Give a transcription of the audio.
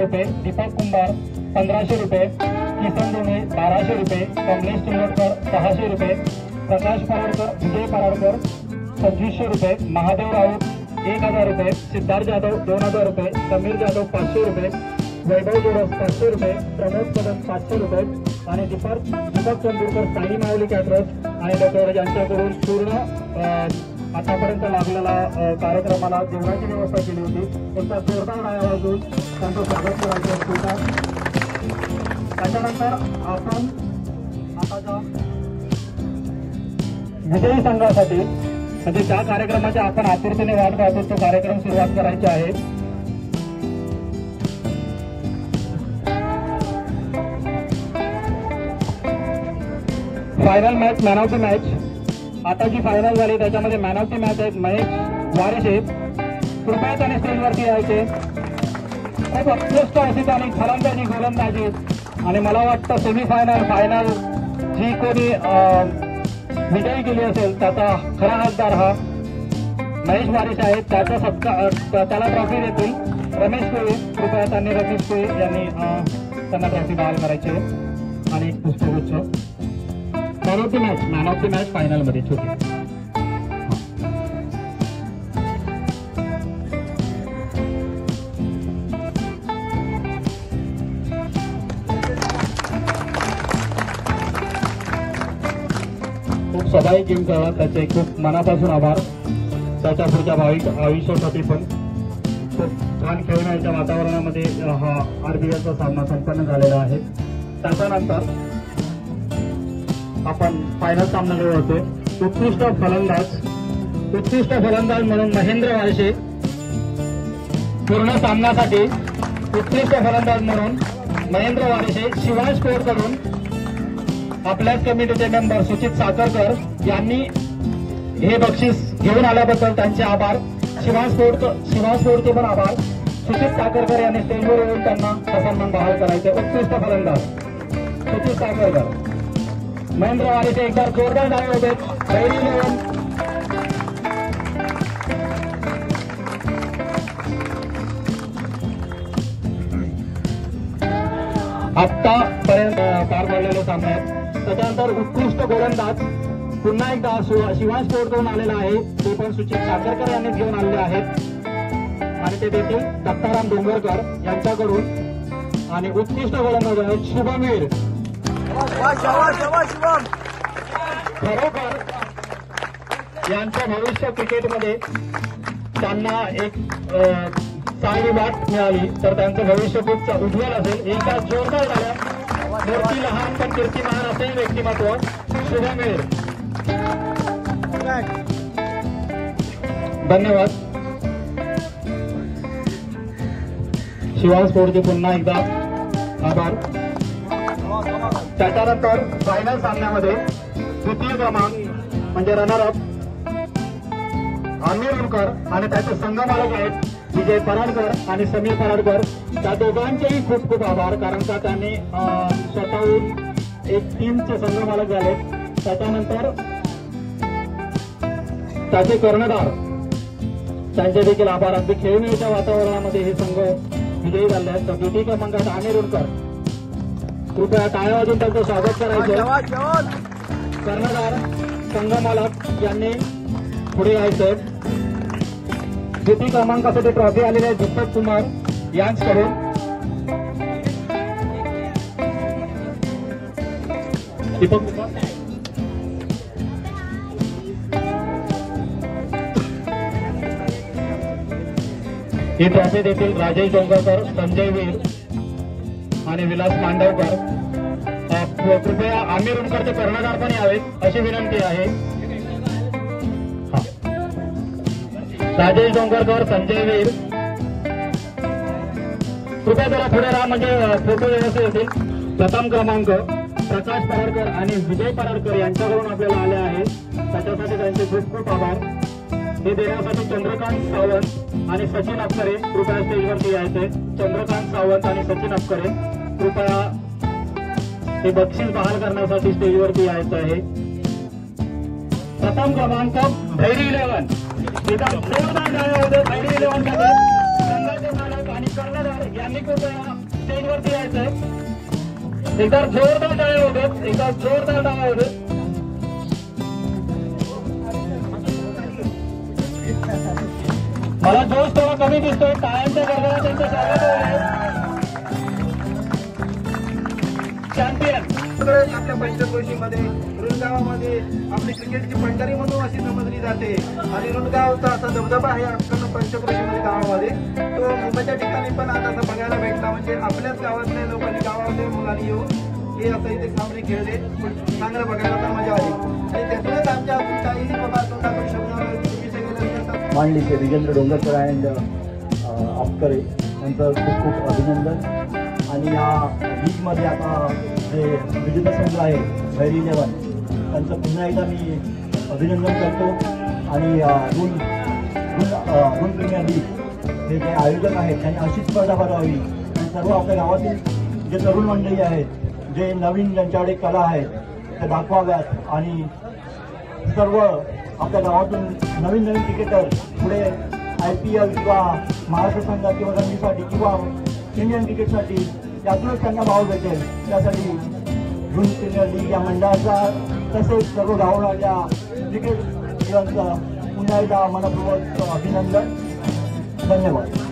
रुपये, दीपक कुंभार 1500 रुपये, किसन दोने 1200 रुपये, कमलेश चिंगोटकर 600 रुपये, प्रकाश पराडकर, विजय पराडकर 2500 रुपये, महादेव राऊत 1000 रुपये, सिद्धार्थ जाधव 2000 रुपये, समीर जाधव 500 रुपये, वैभव जोडस 500 रुपये, प्रमोद कदम 500 रुपये आणि दीपक चंदूरकर, साई माऊली कॅटरर्स आणि डॉक्टर यांच्याकडून पूर्ण आतापर्यंत लागलेला कार्यक्रमाला जेवणाची व्यवस्था केली होती. एकदा जोरदार टाळ्या वाजवून त्यांचं स्वागत करायचं असतं. त्याच्यानंतर आपण आता विजयी संघासाठी म्हणजे ज्या कार्यक्रमाच्या आपण आतुरतेने वाट पाहतो तो कार्यक्रम सुरुवात करायची आहे. Final match, man of the match. आता जी फायनल झाली त्याच्यामध्ये मॅन ऑफ द मॅच आहेत महेश वारिशे. कृपया त्याने स्टेजवरती यायचे. खूप उत्कृष्ट अशी त्याने फलंदाजी गोलंदाजी आणि मला वाटतं सेमीफायनल फायनल जी कोणी विजयी केली असेल त्याचा खरा हकदार हा महेश वारिशे आहेत. त्याचा त्याला ट्रॉफी देतील रमेश कुळे. कृपया त्यांनी रमेश कुळे यांनी त्यांना ट्रॉफी बहाल करायची आणि पुष्पगुच्छ. Man of the match final मध्ये छोटी. खूप स्वाभाविक गेम खेळला त्याचे खूप मनापासून आभार. त्याच्या पुढच्या भाविक आयुष्यासाठी पण खूप छान खेळण्याच्या वातावरणामध्ये हा RBLचा सामना संपन्न झालेला आहे. त्याच्यानंतर आपण फायनल सामन्याकडे होतो. उत्कृष्ट फलंदाज म्हणून महेंद्र वारशे. पूर्ण सामन्यासाठी उत्कृष्ट फलंदाज म्हणून महेंद्र वारशे. शिवाय स्पोर्टकडून आपल्याच कमिटीचे मेंबर सुचित साखरकर यांनी हे बक्षीस घेऊन आल्याबद्दल त्यांचे आभार. शिवाय स्पोर्टचे पण आभार. सुचित साखरकर यांनी स्टेजवर येऊन त्यांना सन्मान बहाल करायचे. उत्कृष्ट फलंदाज सुचित साखरकर. महेंद्र वारिशे एकदा जोरदार टाळ्या होते. पहिली लेवल आतापर्यंत पार पडलेले सामने आहेत. त्याच्यानंतर उत्कृष्ट गोलंदाज पुन्हा एकदा शिवाय स्पोर्टकडून आलेला आहे. ते पण सुचित साखरकर यांनी घेऊन आलेले आहेत आणि ते देखील दत्ताराम डोंगरकर यांच्याकडून. आणि उत्कृष्ट गोलंदाज आहेत शुभमीर. खरोखर यांचं भविष्य क्रिकेटमध्ये त्यांना एक चांगली वाट मिळाली तर त्यांचं भविष्य खूप उज्ज्वल असेल. एका जोरदार झाल्या. मूर्ती लहान पण कीर्तिमान असे व्यक्तिमत्व शुभमीर. धन्यवाद. शिवाय स्पोर्टचे पुन्हा एकदा आभार. त्याच्यानंतर फायनल सामन्यामध्ये द्वितीय क्रमांक म्हणजे रनरअप आमिर उनकर आणि त्याचे संघ मालक आहेत विजय पराडकर आणि समीर पराडकर. त्या दोघांचेही खूप खूप आभार कारण का त्यांनी स्वतःहून एक टीमचे संघ मालक झाले. त्याच्यानंतर त्याचे कर्णधार त्यांचे देखील आभार. अगदी खेळण्याच्या वातावरणामध्ये हे संघ विजयी झाले आहेत. तर द्वितीय क्रमांकात आमिर उनकर. कृपया टाळ्या वाजून त्यांचं स्वागत करायचं. कर्णधार संघ मालक यांनी पुढे यायचंय. द्वितीय क्रमांकासाठी ट्रॉफी आलेली आहे दीपक कुमार यांच्याकडून. दीपक कुमार ही ट्रॉफी देखील राजेश डोंगरकर, संजय वीर आणि विलास मांडवकर. कृपया आमिर उनकरचे कर्णधार पण यावेत अशी विनंती आहे. राजेश डोंगरकर, संजय वीर कृपया जरा पुढे राहा म्हणजे फोटो व्यवस्थित येतील. प्रथम क्रमांक प्रकाश पराडकर आणि विजय पराडकर यांच्याकडून आपल्याला आले आहे. त्याच्यासाठी त्यांचे खूप खूप आभार. हे देण्यासाठी चंद्रकांत सावंत आणि सचिन अप्करे कृपया स्टेजवरती यायचे. चंद्रकांत सावंत आणि सचिन अप्करे कृपया हे बक्षीस बहाल करण्यासाठी स्टेजवरती यायचं आहे. प्रथम क्रमांक भैरी 11 जोरदार गाड्या होते. भैरी 11 मध्ये संघाचे मालक आणि कर्णधार यांनी कृपया स्टेजवरती यायचंय। एकदा जोरदार टाळ्या होतात, एकदा जोरदार टाळ्या होतात। मला जोश थोडा कमी दिसतोय, टाळ्यांच्या गरजेला त्यांचं स्वागत आहे। चॅम्पियन आपल्या पंचक्रोशीमध्ये रुणगावामध्ये आपली क्रिकेटची पंढरी म्हणून अशी समजली जाते आणि रुणगावचा असा दबदबा आहे आपल्या पंचक्रोशीमध्ये गावामध्ये। तो मुंबईच्या ठिकाणी पण आता असं बघायला भेटला, म्हणजे आपल्याच गावातल्या लोकांनी गावातल्या मुलांनी येऊन हे असं इथे सामने खेळले, चांगलं बघायला तर मजा आली। आणि त्यातूनच आमच्या अजून काही बाबा तोंडातून शब्द मांडली ते विजेंद्र डोंगरकर अँड आपकरे यांचं खूप खूप अभिनंदन। आणि या लीगमध्ये आता जे विजेता संघ आहे भैरी 11 त्यांचं पुन्हा एकदा मी अभिनंदन करतो। आणि रूल प्रीमियर लीग हे जे आयोजक आहेत त्यांनी अशीच स्पर्धा भरवावी आणि सर्व आपल्या गावातील जे तरुण मंडळी आहेत, जे नवीन ज्यांच्याकडे कला आहेत ते दाखवाव्यात आणि सर्व आपल्या गावातून नवीन नवीन क्रिकेटर पुढे IPL किंवा महाराष्ट्र संघात किंवा रणजीसाठी किंवा इंडियन क्रिकेटसाठी यातूनच त्यांना भाव भेटेल, त्यासाठी रूल प्रीमियर लीग या मंडळाचा तसेच सर्व गावाच्या क्रिकेट खेळांचा पुन्हा एकदा मनपूर्वक अभिनंदन। धन्यवाद।